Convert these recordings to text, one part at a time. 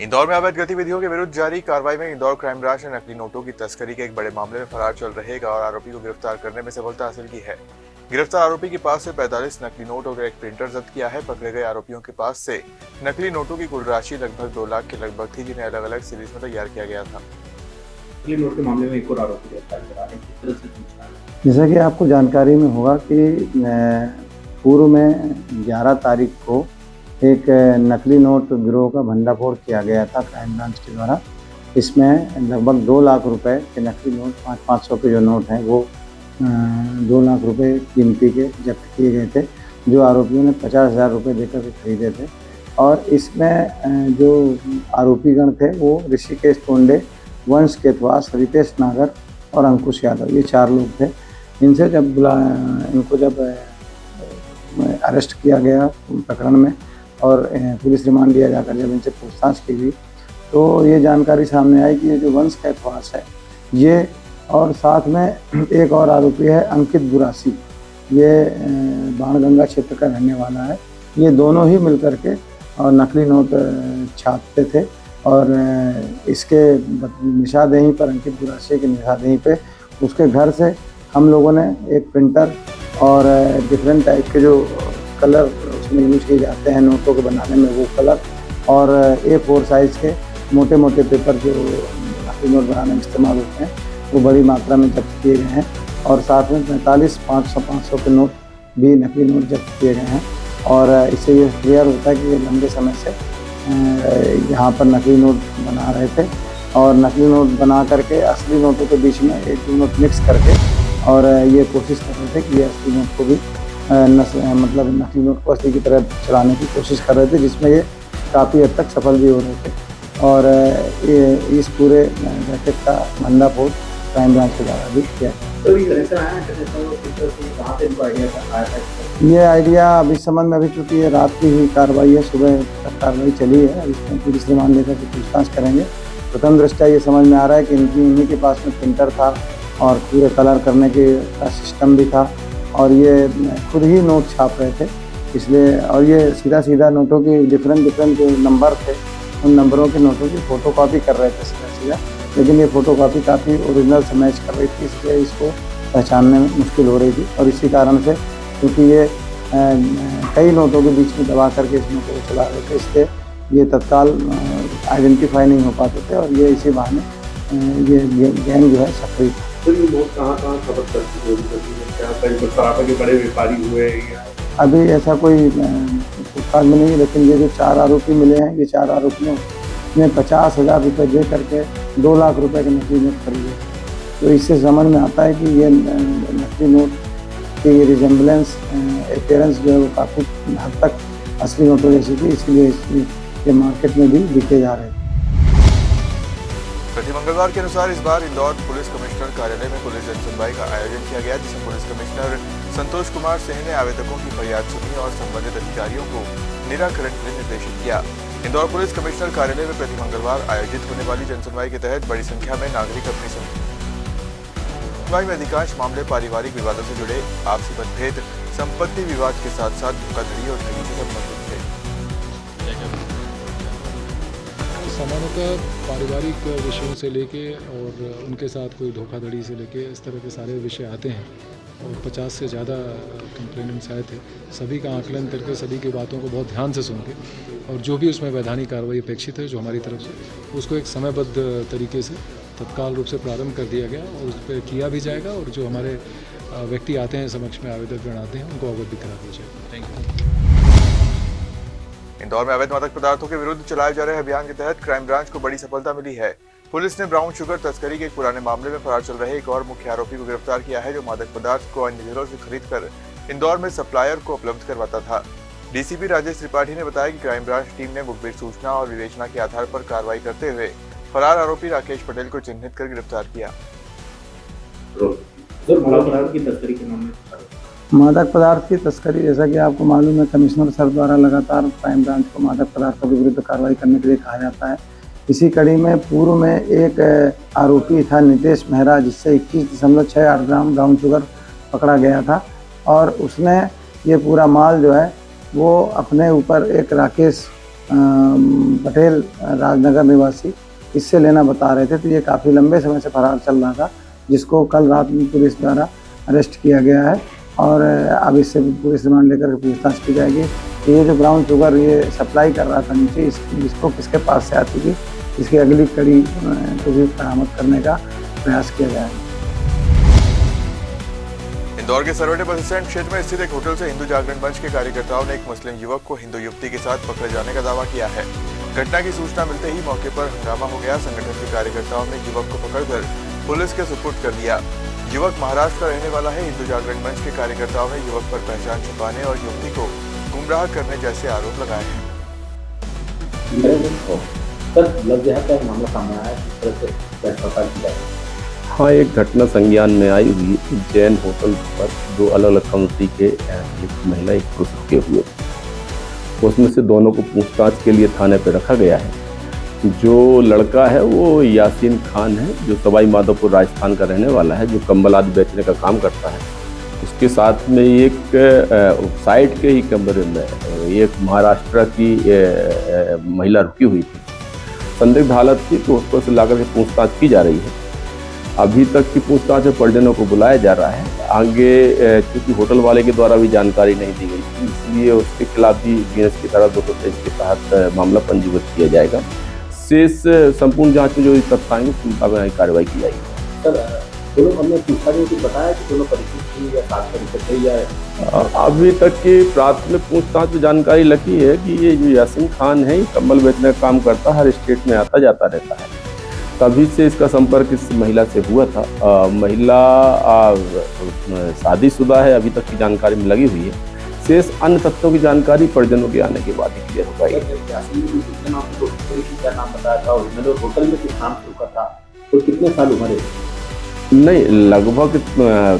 इंदौर में अवैध गतिविधियों के विरुद्ध जारी कार्रवाई में इंदौर क्राइम ब्रांच ने नकली नोटों की तस्करी के एक बड़े मामले में फरार चल रहे एक और आरोपी को गिरफ्तार करने में सफलता हासिल की है। गिरफ्तार आरोपी के पास से 45 नकली नोट और एक प्रिंटर जब्त किया है। पकड़े गए आरोपियों के पास से नकली नोटों की कुल राशि लगभग 2 लाख के लगभग थी, जिन्हें अलग अलग सीरीज में तैयार किया गया था। नकली नोट के मामले में एक और आरोपी गिरफ्तार करा है, किस तरह से सूचना है? जैसा कि आपको जानकारी में होगा कि पूर्व में 11 तारीख को एक नकली नोट गिरोह का भंडाफोड़ किया गया था क्राइम ब्रांच के द्वारा। इसमें लगभग 2 लाख रुपए के नकली नोट 500 के जो नोट हैं वो 2 लाख रुपए कीमती के जब्त किए गए थे, जो आरोपियों ने 50,000 रुपये देकर के खरीदे थे। और इसमें जो आरोपीगण थे वो ऋषिकेश टोंडे, वंश केतवास, रितेश नागर और अंकुश यादव, ये 4 लोग थे। इनसे इनको जब अरेस्ट किया गया प्रकरण में और पुलिस रिमांड लिया जाकर जब इनसे पूछताछ की गई तो ये जानकारी सामने आई कि ये जो वंश कैथवास है ये, और साथ में एक और आरोपी है अंकित बुरासी, ये बाणगंगा क्षेत्र का रहने वाला है। ये दोनों ही मिलकर के और नकली नोट छापते थे और इसके निशानदेही पर, अंकित बुरासी के निशानदेही पे उसके घर से हम लोगों ने एक प्रिंटर और डिफरेंट टाइप के जो कलर उसमें यूज किए जाते हैं नोटों को बनाने में, वो कलर और A4 साइज़ के मोटे मोटे पेपर जो नकली नोट बनाने में इस्तेमाल होते हैं वो बड़ी मात्रा में जब्त किए गए हैं। और साथ में 45 500 के नोट भी नकली नोट जब्त किए गए हैं। और इससे ये क्लियर होता है कि ये लंबे समय से यहाँ पर नकली नोट बना रहे थे और नकली नोट बना करके असली नोटों के बीच में एक नोट मिक्स करके और ये कोशिश कर रहे थे कि ये असली नोट को भी मतलब नकली नोट को असली की तरह चलाने की कोशिश कर रहे थे, जिसमें ये काफ़ी हद तक सफल भी हो रहे थे। और इस पूरे रैकेट का भंडाफोड़ क्राइम ब्रांच के द्वारा भी किया। तो ये आइडिया अभी इस संबंध में अभी चूँकि ये रात की हुई कार्रवाई है, सुबह तक कार्रवाई चली है, इसमें पुलिस रिमांड लेकर के पूछताछ करेंगे। प्रथम दृष्टया ये समझ में आ रहा है कि इन्हीं के पास में प्रिंटर था और पूरे कलर करने के का सिस्टम भी था और ये खुद ही नोट छाप रहे थे इसलिए। और ये सीधा नोटों की डिफरेंट जो नंबर थे उन नंबरों के नोटों की फ़ोटोकॉपी कर रहे थे सीधा, लेकिन ये फ़ोटोकॉपी काफ़ी ओरिजिनल से मैच कर रही थी, इसलिए इसको पहचानने में मुश्किल हो रही थी। और इसी कारण से क्योंकि ये कई नोटों के बीच में दबा करके इस नोटों को चला रहे थे, इसलिए ये तत्काल आइडेंटिफाई नहीं हो पाते थे और ये इसी बहाने ये गैंग जो है सक्रिय था। तो ये नोट कहाँ खबर करती है? क्या कहीं सराफा के बड़े व्यापारी हुए या? अभी ऐसा कोई पूछताछ में नहीं, लेकिन ये जो 4 आरोपी मिले हैं, ये 4 आरोपियों ने 50,000 रुपये दे करके 2 लाख रुपए के नकली नोट खरीदे। तो इससे समझ में आता है कि ये नकली नोट की रिजेम्बलेंस अपीयरेंस जो है वो काफ़ी हद तक असली नोटों जैसी थी, इसलिए ये मार्केट में भी बिके जा रहे थे। प्रति मंगलवार के अनुसार इस बार इंदौर पुलिस कमिश्नर कार्यालय में पुलिस जनसुनवाई का आयोजन किया गया, जिसमें पुलिस कमिश्नर संतोष कुमार सिंह ने आवेदकों की फरियाद सुनी और संबंधित अधिकारियों को निराकरण के लिए निर्देशित किया। इंदौर पुलिस कमिश्नर कार्यालय में प्रति मंगलवार आयोजित होने वाली जनसुनवाई के तहत बड़ी संख्या में नागरिक अपनी सुनवाई में अधिकांश मामले पारिवारिक विवादों से जुड़े, आपसी मतभेद, संपत्ति विवाद के साथ साथ धोखाधड़ी और ठगी से संबंधित थे। सामान्यतः पारिवारिक विषयों से लेके और उनके साथ कोई धोखाधड़ी से लेके इस तरह के सारे विषय आते हैं और 50 से ज़्यादा कंप्लेनेंट्स आए थे। सभी का आकलन करके सभी की बातों को बहुत ध्यान से सुन के और जो भी उसमें वैधानिक कार्रवाई अपेक्षित है जो हमारी तरफ से, उसको एक समयबद्ध तरीके से तत्काल रूप से प्रारंभ कर दिया गया और उस पर किया भी जाएगा और जो हमारे व्यक्ति आते हैं समक्ष में आवेदक गण आते हैं उनको अवगत भी करा दिया जाएगा। Thank you. इंदौर में अवैध मादक पदार्थों के विरुद्ध चलाए जा रहे अभियान के तहत क्राइम ब्रांच को बड़ी सफलता मिली है। पुलिस ने ब्राउन शुगर तस्करी के एक पुराने मामले में फरार चल रहे एक और मुख्य आरोपी को गिरफ्तार किया है, जो मादक पदार्थ को अन्य जिलों से खरीदकर इंदौर में सप्लायर को उपलब्ध करवाता था। डीसीपी राजेश त्रिपाठी ने बताया कि क्राइम ब्रांच टीम ने मुखबिर सूचना और विवेचना के आधार पर कार्रवाई करते हुए फरार आरोपी राकेश पटेल को चिन्हित कर गिरफ्तार किया। मादक पदार्थ की तस्करी, जैसा कि आपको मालूम है, कमिश्नर सर द्वारा लगातार क्राइम ब्रांच को मादक पदार्थों के विरुद्ध कार्रवाई करने के लिए कहा जाता है। इसी कड़ी में पूर्व में एक आरोपी था नितेश मेहरा, जिससे 21.68 ग्राम ब्राउन शुगर पकड़ा गया था और उसने ये पूरा माल जो है वो अपने ऊपर एक राकेश पटेल राजनगर निवासी, इससे लेना बता रहे थे। तो ये काफ़ी लंबे समय से फरार चल रहा था, जिसको कल रात में पुलिस द्वारा अरेस्ट किया गया है और अब इससे पुलिस रिमांड लेकर पूछताछ की जाएगी। ये जो ब्राउन शुगर ये सप्लाई कर रहा था नीचे, इसको किसके पास से आती थी, इसकी अगली कड़ी को भी बरामद करने का प्रयास किया जाएगा। इंदौर के सरवटे बस स्टैंड क्षेत्र में स्थित एक होटल से हिंदू जागरण मंच के कार्यकर्ताओं ने एक मुस्लिम युवक को हिंदू युवती के साथ पकड़े जाने का दावा किया है। घटना की सूचना मिलते ही मौके पर हंगामा हो गया। संगठन के कार्यकर्ताओं ने युवक को पकड़कर पुलिस के सुपुर्द कर दिया। युवक महाराष्ट्र का रहने वाला है। हिंदू जागरण मंच के कार्यकर्ताओं ने युवक पर पहचान छुपाने और युवती को गुमराह करने जैसे आरोप लगाए हैं। मामला सामने आया, किस तरह से पता किया? हाँ, एक घटना संज्ञान में आई हुई जैन होटल पर दो अलग अलग कंपनी के एक महिला एक पुरुष रुके हुए, उसमें से दोनों को पूछताछ के लिए थाने पर रखा गया है। जो लड़का है वो यासीन खान है, जो सवाई माधोपुर राजस्थान का रहने वाला है, जो कंबल आदि बेचने का काम करता है। उसके साथ में एक साइड के ही कमरे में एक महाराष्ट्र की महिला रुकी हुई थी। संदिग्ध हालत थी तो उसको से लाकर के पूछताछ की जा रही है। अभी तक की पूछताछ में परिजनों को बुलाया जा रहा है। आगे चूँकि होटल वाले के द्वारा भी जानकारी नहीं दी गई थी, इसलिए उसके खिलाफ भी बीएनएस की धारा 223 के तहत मामला पंजीबद्ध किया जाएगा। शेष संपूर्ण जांच में जो तथ्य आएंगे उसके मुताबिक कार्रवाई की जाएगी। सर, दोनों हमने पूछा नहीं, कुछ बताया कि दोनों परिचित थी या साथ परिचित थे या? अभी तक की प्राथमिक पूछताछ में जानकारी लगी है कि ये जो यासीन खान है, ये कंबल बेचने का काम करता है, हर स्टेट में आता जाता रहता है। तभी से इसका संपर्क इस महिला से हुआ था। महिला शादीशुदा है, अभी तक की जानकारी में लगी हुई है। शेष अन्य तथ्यों की जानकारी परिजनों के आने के बाद ही क्लियर हो पाएगी। क्या नाम बताया था और होटल में किस नाम से रुका था और कितने साल उम्र है? नहीं, लगभग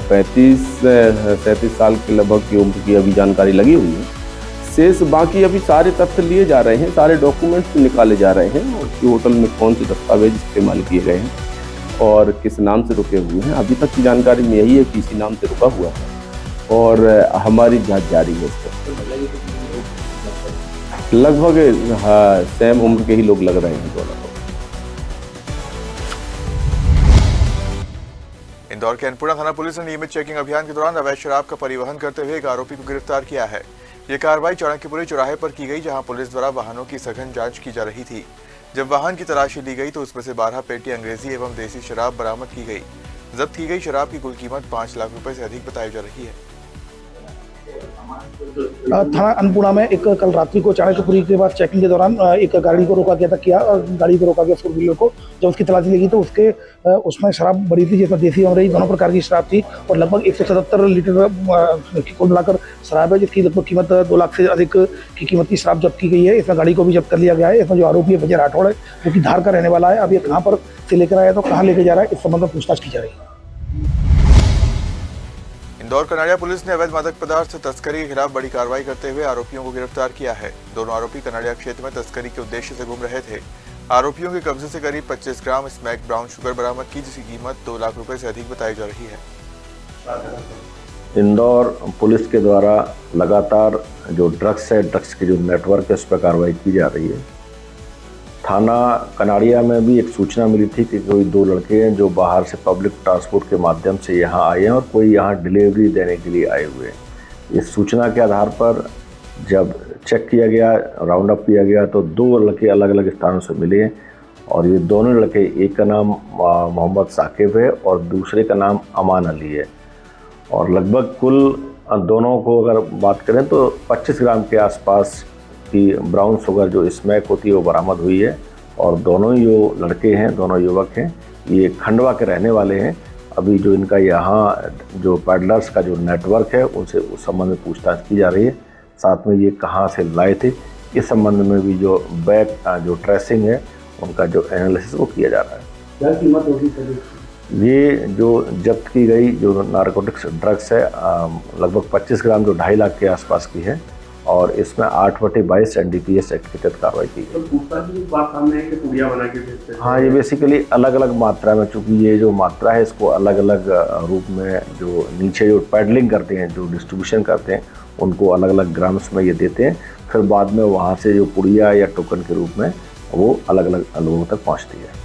35-37 साल के लगभग की उम्र की अभी जानकारी लगी हुई है। शेष बाकी अभी सारे तथ्य लिए जा रहे हैं, सारे डॉक्यूमेंट्स निकाले जा रहे हैं और कि होटल में कौन से दस्तावेज इस्तेमाल किए गए हैं और किस नाम से रुके हुए हैं। अभी तक की जानकारी में यही है कि इसी नाम से रुका हुआ है और हमारी जांच जारी है इस पर। लगभग हाँ, सेम उम्र के ही लोग लग रहे हैं दोनों। इंदौर के अनपुरा थाना पुलिस ने नियमित चेकिंग अभियान के दौरान अवैध शराब का परिवहन करते हुए एक आरोपी को गिरफ्तार किया है। ये कार्रवाई चाणक्यपुरी चौराहे पर की गई, जहां पुलिस द्वारा वाहनों की सघन जांच की जा रही थी। जब वाहन की तलाशी ली गई तो उसमें से 12 पेटी अंग्रेजी एवं देसी शराब बरामद की गई। जब्त की गई शराब की कुल कीमत 5 लाख रुपए से अधिक बताई जा रही है। थाना अनपुरा में एक कल रात्रि को चाणक्यपुरी के बाद चेकिंग के दौरान एक गाड़ी को रोका गया था। गाड़ी को रोका गया 4 व्हीलर को। जब उसकी तलाशी लगी तो उसमें शराब भरी थी, जिसमें देसी अंग्रेजी दोनों प्रकार की शराब थी और लगभग 177 लीटर कुल मिलाकर शराब है, जिसकी लगभग कीमत 2 लाख से अधिक की कीमत की शराब जब्त की गई है। इसमें गाड़ी को भी जब्त कर लिया गया है। इसमें जो आरोपी है विजय राठौड़ है, जो कि धार का रहने वाला है। अब ये कहाँ पर से लेकर आया तो कहाँ लेकर जा रहा है, इस संबंध में पूछताछ की जा रही है। इंदौर कनाड़िया पुलिस ने अवैध मादक पदार्थ तस्करी के खिलाफ बड़ी कार्रवाई करते हुए आरोपियों को गिरफ्तार किया है। दोनों आरोपी कनाड़िया क्षेत्र में तस्करी के उद्देश्य से घूम रहे थे। आरोपियों के कब्जे से करीब 25 ग्राम स्मैक ब्राउन शुगर बरामद की, जिसकी कीमत 2 लाख रुपए से अधिक बताई जा रही है। इंदौर पुलिस के द्वारा लगातार जो ड्रग्स है, ड्रग्स के जो नेटवर्क है, उस पर कार्रवाई की जा रही है। थाना कनाड़िया में भी एक सूचना मिली थी कि कोई 2 लड़के हैं जो बाहर से पब्लिक ट्रांसपोर्ट के माध्यम से यहाँ आए हैं और कोई यहाँ डिलीवरी देने के लिए आए हुए हैं। इस सूचना के आधार पर जब चेक किया गया, राउंड अप किया गया, तो 2 लड़के अलग अलग स्थानों से मिले हैं और ये दोनों लड़के, एक का नाम मोहम्मद साकिब है और दूसरे का नाम अमान अली है। और लगभग कुल दोनों को अगर बात करें तो 25 ग्राम के आसपास की ब्राउन शुगर जो स्मैक होती है वो बरामद हुई है। और दोनों ही जो लड़के हैं, दोनों युवक हैं, ये खंडवा के रहने वाले हैं। अभी जो इनका यहाँ जो पैडलर्स का जो नेटवर्क है उनसे उस संबंध में पूछताछ की जा रही है। साथ में ये कहाँ से लाए थे, इस संबंध में भी जो बैक जो ट्रेसिंग है उनका जो एनालिसिस वो किया जा रहा है। क्या कीमत होगी? ये जो जब्त की गई जो नारकोटिक्स ड्रग्स है लगभग 25 ग्राम जो 2.5 लाख के आसपास की है और इसमें 8/22 NDPS एक्ट के तहत कार्रवाई की गई। तो पूछताछ की बात सामने है कि पुड़िया बना के बेचते थे। हाँ, ये बेसिकली अलग अलग मात्रा में, चूंकि ये जो मात्रा है इसको अलग अलग रूप में जो नीचे जो पैडलिंग करते हैं, जो डिस्ट्रीब्यूशन करते हैं, उनको अलग अलग ग्राम्स में ये देते हैं। फिर बाद में वहाँ से जो पुड़िया या टोकन के रूप में वो अलग अलग लोगों तक पहुँचती है।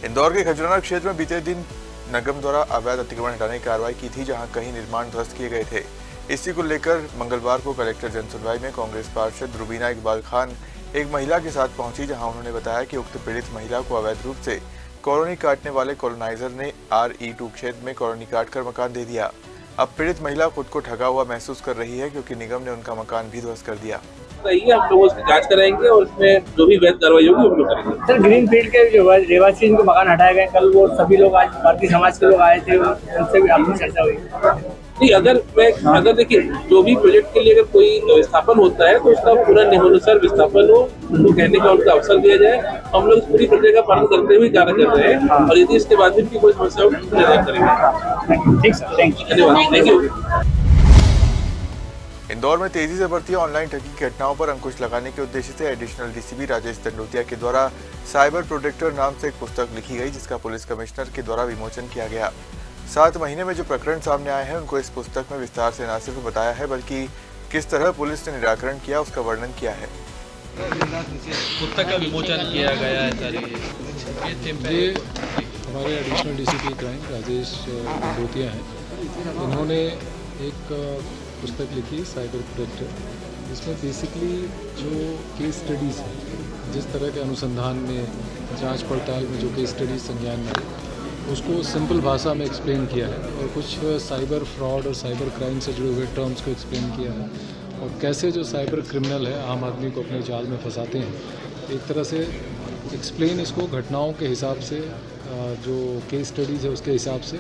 इंदौर के खजराना क्षेत्र में बीते दिन निगम द्वारा अवैध अतिक्रमण हटाने की कार्रवाई की थी, जहां कई निर्माण ध्वस्त किए गए थे। इसी को लेकर मंगलवार को कलेक्टर जनसुनवाई में कांग्रेस पार्षद रुबीना इकबाल खान एक महिला के साथ पहुंची, जहां उन्होंने बताया कि उक्त पीड़ित महिला को अवैध रूप से कॉलोनी काटने वाले कॉलोनाइजर ने RE2 क्षेत्र में कॉलोनी काटकर मकान दे दिया। अब पीड़ित महिला खुद को ठगा हुआ महसूस कर रही है, क्योंकि निगम ने उनका मकान भी ध्वस्त कर दिया। हम लोग उसकी जांच कराएंगे और उसमें जो भी वैध कार्रवाई होगी हम लोग करेंगे। सर, ग्रीन फील्ड के जो रहवासी जिनको मकान हटाए गए, कल वो सभी लोग आज भारतीय समाज के लोग आए थे, उनसे भी आपकी चर्चा हुई? नहीं, अगर देखिए जो भी प्रोजेक्ट के लिए अगर कोई विस्थापन होता है तो उसका पूरा नियमानुसार विस्थापन हो, उनको कहने का उनका अवसर दिया जाए। हम लोग इस पूरी प्रक्रिया का पालन करते हुए कार्य कर रहे हैं और यदि इसके बाद भी कोई समस्या हो तो निर्णय करेंगे। ठीक सर, थैंक यू। धन्यवाद, थैंक यू। इंदौर में तेजी से बढ़ती ऑनलाइन ठगी की घटनाओं पर अंकुश लगाने के उद्देश्य से एडिशनल DCP राजेश दंडोतिया के द्वारा साइबर प्रोटेक्टर नाम से एक पुस्तक लिखी गई, जिसका पुलिस कमिश्नर के द्वारा विमोचन किया गया। 7 महीने में जो प्रकरण सामने आए हैं उनको इस पुस्तक में विस्तार से न सिर्फ बताया है, बल्कि किस तरह पुलिस ने निराकरण किया उसका वर्णन किया है। पुस्तक का विमोचन किया गया है सर। ये हमारे additional DCP crime Rajesh Dandotiya हैं। इन्होंने एक पुस्तक लिखी साइबर प्रोटेक्टर, जिसमें बेसिकली जो केस स्टडीज़ हैं, जिस तरह के अनुसंधान में, जांच पड़ताल में जो केस स्टडीज संज्ञान में आई, उसको सिंपल भाषा में एक्सप्लेन किया है और कुछ साइबर फ्रॉड और साइबर क्राइम से जुड़े हुए टर्म्स को एक्सप्लेन किया है और कैसे जो साइबर क्रिमिनल है आम आदमी को अपने जाल में फंसाते हैं। एक तरह से एक्सप्लेन इसको घटनाओं के हिसाब से, जो केस स्टडीज़ है उसके हिसाब से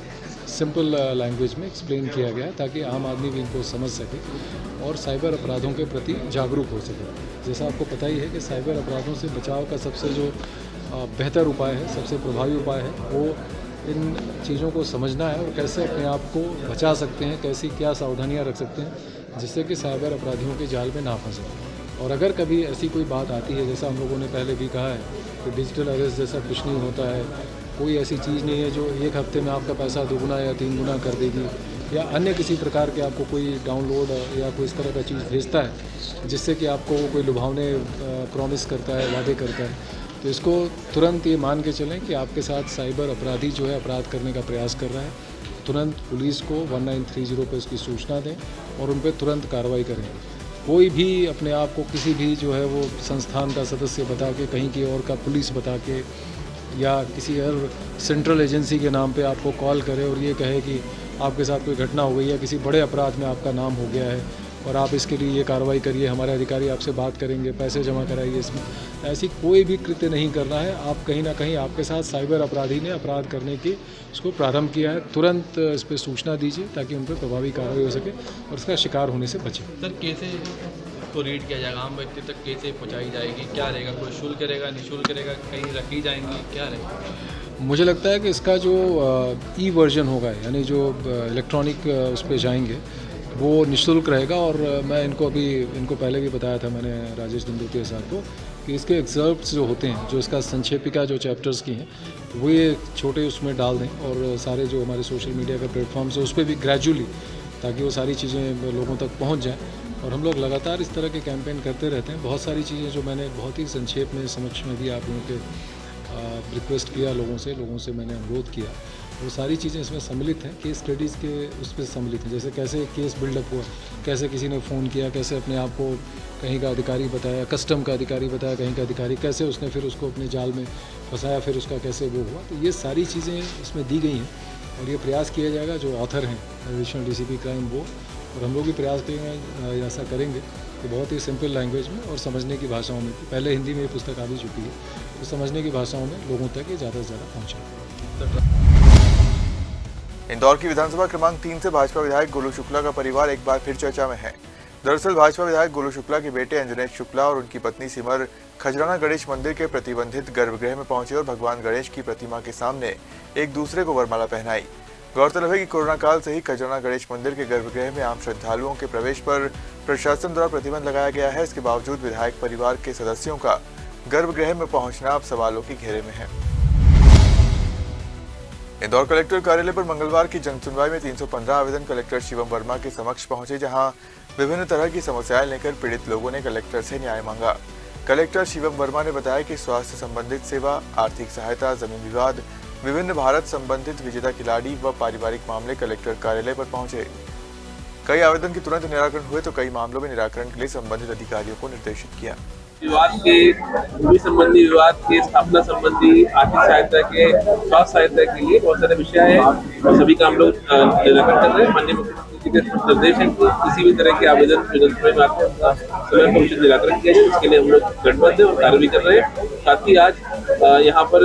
सिंपल लैंग्वेज में एक्सप्लेन किया गया है, ताकि आम आदमी भी इनको समझ सके और साइबर अपराधों के प्रति जागरूक हो सके। जैसा आपको पता ही है कि साइबर अपराधों से बचाव का सबसे जो बेहतर उपाय है, सबसे प्रभावी उपाय है, वो इन चीज़ों को समझना है और कैसे अपने आप को बचा सकते हैं, कैसी क्या सावधानियां रख सकते हैं जिससे कि साइबर अपराधियों के जाल में ना फंसे। और अगर कभी ऐसी कोई बात आती है, जैसा हम लोगों ने पहले भी कहा है कि डिजिटल अरेस्ट जैसा कुछ नहीं होता है, कोई ऐसी चीज़ नहीं है जो एक हफ्ते में आपका पैसा 2 गुना या 3 गुना कर देगी, या अन्य किसी प्रकार के आपको कोई डाउनलोड या कोई इस तरह का चीज़ भेजता है जिससे कि आपको वो कोई लुभावने प्रॉमिस करता है, वादे करता है, तो इसको तुरंत ये मान के चलें कि आपके साथ साइबर अपराधी जो है अपराध करने का प्रयास कर रहा है, तुरंत पुलिस को 1930 पर इसकी सूचना दें और उन पर तुरंत कार्रवाई करें। कोई भी अपने आप को किसी भी जो है वो संस्थान का सदस्य बता के, कहीं की और का पुलिस बता के, या किसी और सेंट्रल एजेंसी के नाम पे आपको कॉल करे और ये कहे कि आपके साथ कोई घटना हो गई या किसी बड़े अपराध में आपका नाम हो गया है और आप इसके लिए ये कार्रवाई करिए, हमारे अधिकारी आपसे बात करेंगे, पैसे जमा कराइए, इसमें ऐसी कोई भी कृत्य नहीं करना है। आप कहीं ना कहीं आपके साथ साइबर अपराधी ने अपराध करने की इसको प्रारंभ किया है, तुरंत इस पर सूचना दीजिए ताकि उन पर प्रभावी कार्रवाई हो सके और इसका शिकार होने से बचें। सर, कैसे को रीड किया जाएगा, आम व्यक्ति तक कैसे पहुंचाई जाएगी, क्या रहेगा, कोई शुल्क रहेगा, निःशुल्क रहेगा, कहीं रखी जाएंगी, क्या रहेगा? मुझे लगता है कि इसका जो ई वर्जन होगा, यानी जो इलेक्ट्रॉनिक उस पर जाएंगे, वो निःशुल्क रहेगा। और मैं इनको पहले भी बताया था मैंने राजेश दंडोतिया साहब को कि इसके एग्जर्प्ट्स जो होते हैं, जो इसका संक्षेपिका जो चैप्टर्स की हैं, वो ये छोटे उसमें डाल दें और सारे जो हमारे सोशल मीडिया के प्लेटफॉर्म्स है उस पर भी ग्रेजुअली, ताकि वो सारी चीज़ें लोगों तक पहुंच जाएं। और हम लोग लगातार इस तरह के कैंपेन करते रहते हैं। बहुत सारी चीज़ें जो मैंने बहुत ही संक्षेप में समक्ष में भी आप लोगों के रिक्वेस्ट किया, लोगों से मैंने अनुरोध किया, वो सारी चीज़ें इसमें सम्मिलित हैं, केस स्टडीज़ के उस पर सम्मिलित हैं। जैसे कैसे केस बिल्डअप हुआ, कैसे किसी ने फ़ोन किया, कैसे अपने आप को कहीं का अधिकारी बताया, कस्टम का अधिकारी बताया, कहीं का अधिकारी, कैसे उसने फिर उसको अपने जाल में फंसाया, फिर उसका कैसे वो हुआ। तो ये सारी चीज़ें इसमें दी गई हैं और ये प्रयास किया जाएगा, जो ऑथर हैं एडिशनल DCP क्राइम वो और हम लोग भी प्रयास करेंगे, ऐसा करेंगे कि बहुत ही सिंपल लैंग्वेज में और समझने की भाषाओं में, पहले हिंदी में ये पुस्तक आ भी चुकी है, तो समझने की भाषाओं में लोगों तक ये ज़्यादा से ज़्यादा पहुँचे। इंदौर की विधानसभा क्रमांक 3 से भाजपा विधायक गोलू शुक्ला का परिवार एक बार फिर चर्चा में है। दरअसल भाजपा विधायक गोलू शुक्ला के बेटे अंजनेश शुक्ला और उनकी पत्नी सिमर खजराना गणेश मंदिर के प्रतिबंधित गर्भगृह में पहुंचे और भगवान गणेश की प्रतिमा के सामने एक दूसरे को वरमाला पहनाई। गौरतलब है कि कोरोना काल से ही खजराना गणेश मंदिर के गर्भगृह में आम श्रद्धालुओं के प्रवेश पर प्रशासन द्वारा प्रतिबंध लगाया गया है। इसके बावजूद विधायक परिवार के सदस्यों का गर्भगृह में पहुंचना अब सवालों के घेरे में है। इंदौर कलेक्टर कार्यालय पर मंगलवार की जनसुनवाई में 315 आवेदन कलेक्टर शिवम वर्मा के समक्ष पहुंचे, जहां विभिन्न तरह की समस्याएं लेकर पीड़ित लोगों ने कलेक्टर से न्याय मांगा। कलेक्टर शिवम वर्मा ने बताया कि स्वास्थ्य संबंधित सेवा, आर्थिक सहायता, जमीन विवाद, विभिन्न भारत संबंधित विजेता खिलाड़ी व पारिवारिक मामले कलेक्टर कार्यालय पर पहुंचे। कई आवेदन के तुरंत निराकरण हुए तो कई मामलों में निराकरण के लिए संबंधित अधिकारियों को निर्देशित किया। विवाद के, भूमि संबंधी विवाद के, स्थापना संबंधी, आर्थिक सहायता के, स्वास्थ्य सहायता के लिए बहुत सारे विषय है और सभी का हम लोग निराकरण कर रहे हैं। माननीय मुख्यमंत्री के निर्देश है कि किसी भी तरह के आवेदन समय में आते हैं समय पर उचित निराकरण किया जाए। इसके लिए हम लोग गठबंध है और कार्य भी कर रहे हैं। साथ ही आज यहाँ पर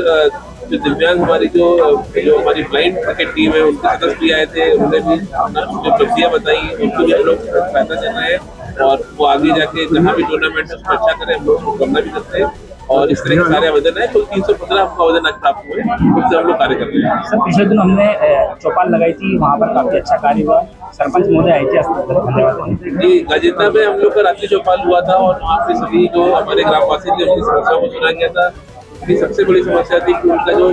जो दिव्यांग हमारी जो हमारी ब्लाइंड क्रिकेट टीम है उनके सदस्य भी आए थे, उन्होंने भी जो उपलब्धियां बताई उनको भी हम लोग सहायता कर रहे हैं और वो आगे जाके जहाँ भी टूर्नामेंट उसमें अच्छा करें हम लोग करना भी करते हैं। और इस तरह के सारे आवेदन है, कुल 315 हमको आवेदन आज प्राप्त हुए, उससे हम लोग कार्य कर रहे हैं। सर पिछले दिन हमने चौपाल लगाई थी, वहाँ पर काफी अच्छा कार्य हुआ। सरपंच महोदय आए थे, धन्यवाद जी। गाजियाबाद में हम लोग का रात्रि चौपाल हुआ था और वहाँ पे सभी जो हमारे ग्रामवासी थे उनकी समस्याओं को सुना गया था। की सबसे बड़ी समस्या थी कि उनका जो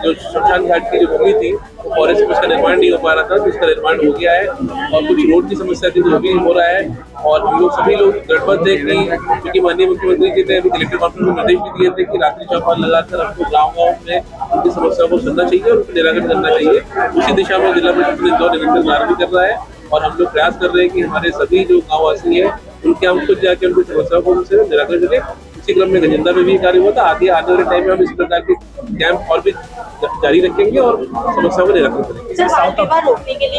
शमशान घाट की जो भूमि थी फॉरेस्ट में उसका निर्माण नहीं हो पा रहा था, तो उसका निर्माण हो गया है। और कुछ रोड की समस्या थी जो भी हो रहा है और हम लोग सभी लोग गठबंध है क्योंकि माननीय मुख्यमंत्री जी ने अभी कलेक्टर कॉन्फ्रेंस में निर्देश भी दिए थे कि रात्रि चौपाल लगाकर हमको गाँव में उनकी समस्याओं को सुनना चाहिए और उनका निराकरण करना चाहिए। उसी दिशा में जिला प्रशासन इंदौर निरंतर कार्य भी कर रहा है और हम लोग प्रयास कर रहे हैं कि हमारे सभी जो गाँववासी है उनके हम खुद जाके उनकी समस्याओं को उनसे निराकरण करें। इसी क्रम में गजिंदा में भी कार्य हुआ था। आगे आने वाले टाइम में हम इस प्रकार के कैंप और भी जारी रखेंगे और समस्याओं का निराकरण करेंगे।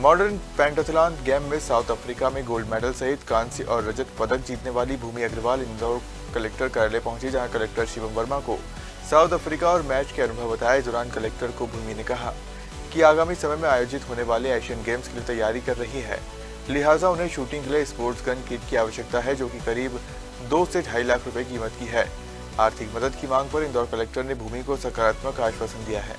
मॉडर्न पेंटाथलॉन गेम में साउथ अफ्रीका में गोल्ड मेडल सहित कांस्य और रजत पदक जीतने वाली भूमि अग्रवाल इंदौर कलेक्टर कार्यालय पहुंची, जहां कलेक्टर शिवम वर्मा को साउथ अफ्रीका और मैच के अनुभव बताए। दौरान कलेक्टर को भूमि ने कहा कि आगामी समय में आयोजित होने वाले एशियन गेम्स के लिए तैयारी कर रही है, लिहाजा उन्हें शूटिंग के लिए स्पोर्ट्स गन किट की आवश्यकता है, जो कि करीब 2 से 2.5 लाख रुपए कीमत की है। आर्थिक मदद की मांग पर इंदौर कलेक्टर ने भूमि को सकारात्मक आश्वासन दिया है।